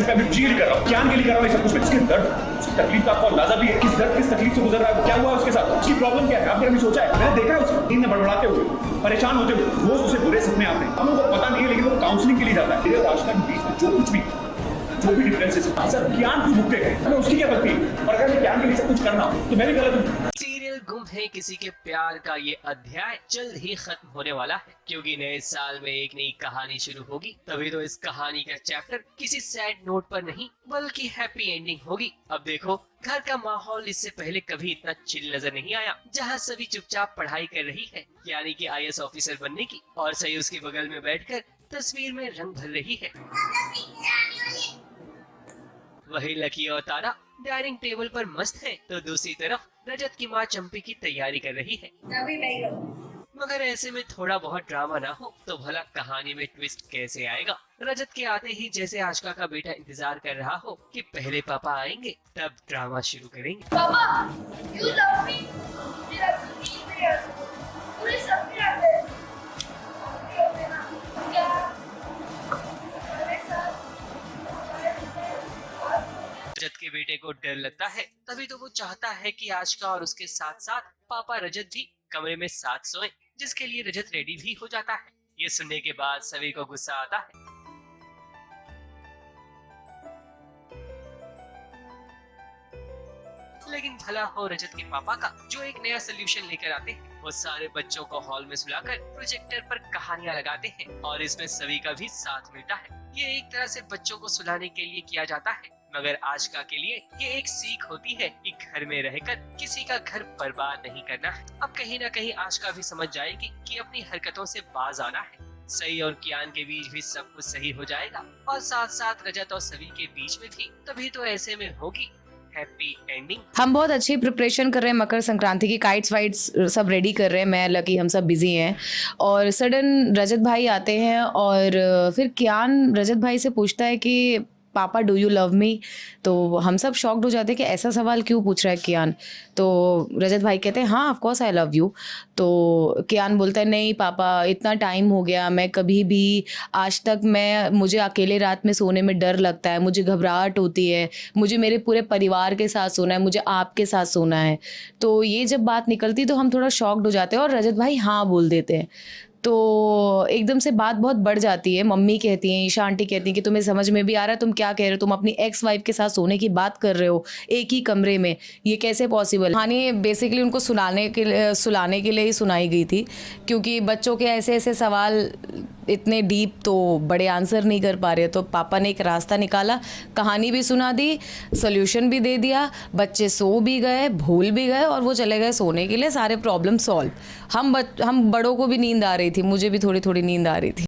मैं अभी जी कर रहा हूँ, ज्ञान के लिए कर रहा हूँ सब कुछ। इसके दर्द, उसकी तकलीफ का आपको अंदाजा भी है, किस दर्द किस तकलीफ से गुजर रहा है, क्या हुआ उसके साथ, उसकी प्रॉब्लम क्या है, आपने कभी सोचा है? मैंने देखा है उसको नींद में बड़बड़ाते हुए, परेशान होते हुए, रोज उसे बुरे सपने आते हैं। हम लोगों को पता नहीं है, लेकिन वो काउंसलिंग के लिए जाता है। मेरे और आशिका के बीच में जो भी डिफरेंसेस है, सर ज्ञान क्यों भुगते हैं, हमें उसकी क्या गलती है? और अगर मैं ज्ञान के लिए सब कुछ करना हो तो मैं भी गलत हूँ। सीरियल गुम है किसी के प्यार का ये अध्याय जल्द ही खत्म होने वाला है, क्योंकि नए साल में एक नई कहानी शुरू होगी। तभी तो इस कहानी का चैप्टर किसी सैड नोट पर नहीं बल्कि हैप्पी एंडिंग होगी। अब देखो, घर का माहौल इससे पहले कभी इतना चिल नजर नहीं आया, जहाँ सभी चुपचाप पढ़ाई कर रही है, यानी कि IAS ऑफिसर बनने की, और सही उसके बगल में बैठकर तस्वीर में रंग भर रही है। वही लकी और तारा डाइनिंग टेबल पर मस्त है, तो दूसरी तरफ रजत की माँ चंपी की तैयारी कर रही है। मगर ऐसे में थोड़ा बहुत ड्रामा ना हो तो भला कहानी में ट्विस्ट कैसे आएगा? रजत के आते ही जैसे आशिका का बेटा इंतजार कर रहा हो कि पहले पापा आएंगे तब ड्रामा शुरू करेंगे। पापा, you love me. You love me. पूरे सपने आते हैं। होते ना। क्या? रजत के बेटे को डर लगता है, तभी तो वो चाहता है कि आशिका और उसके साथ साथ पापा रजत भी कमरे में साथ सोएं, जिसके लिए रजत रेडी भी हो जाता है। ये सुनने के बाद सभी को गुस्सा आता है। लेकिन भला हो रजत के पापा का, जो एक नया सोल्यूशन लेकर आते हैं। वो सारे बच्चों को हॉल में सुलाकर प्रोजेक्टर पर कहानियां लगाते हैं और इसमें सभी का भी साथ मिलता है। ये एक तरह से बच्चों को सुलाने के लिए किया जाता है, मगर आशिका के लिए ये एक सीख होती है कि घर में रहकर किसी का घर बर्बाद नहीं करना है। अब कहीं ना कहीं आशिका भी समझ जाएगी कि अपनी हरकतों से बाज आना है। सही और ज्ञान के बीच भी सब कुछ सही हो जाएगा, और साथ साथ रजत और सभी के बीच में भी। तभी तो ऐसे में होगी हैप्पी एंडिंग। हम बहुत अच्छी प्रिपरेशन कर रहे हैं, मकर संक्रांति की काइट्स वाइट्स सब रेडी कर रहे हैं। मैं लकी हम सब बिजी हैं, और सडन रजत भाई आते हैं, और फिर कियान रजत भाई से पूछता है कि पापा डू यू लव मी? तो हम सब शॉक्ड हो जाते हैं कि ऐसा सवाल क्यों पूछ रहा है कियान। तो रजत भाई कहते हैं हाँ of course I love you. तो कियान बोलता है नहीं पापा, इतना टाइम हो गया, मैं कभी भी आज तक मुझे अकेले रात में सोने में डर लगता है, मुझे घबराहट होती है, मुझे मेरे पूरे परिवार के साथ सोना है, मुझे आपके साथ सोना है। तो ये जब बात निकलती तो हम थोड़ा शॉक्ड हो जाते हैं, और रजत भाई हाँ बोल देते हैं। तो एकदम से बात बहुत बढ़ जाती है। मम्मी कहती हैं, ईशा आंटी कहती हैं कि तुम्हें समझ में भी आ रहा है तुम क्या कह रहे हो? तुम अपनी एक्स वाइफ के साथ सोने की बात कर रहे हो एक ही कमरे में, ये कैसे पॉसिबल? कहानी बेसिकली उनको सुलाने के लिए ही सुनाई गई थी, क्योंकि बच्चों के ऐसे ऐसे सवाल इतने डीप तो बड़े आंसर नहीं कर पा रहे। तो पापा ने एक रास्ता निकाला, कहानी भी सुना दी, सोल्यूशन भी दे दिया, बच्चे सो भी गए, भूल भी गए, और वो चले गए सोने के लिए, सारे प्रॉब्लम सॉल्व। हम बड़ों को भी नींद आ रही थी, मुझे भी थोड़ी थोड़ी नींद आ रही थी।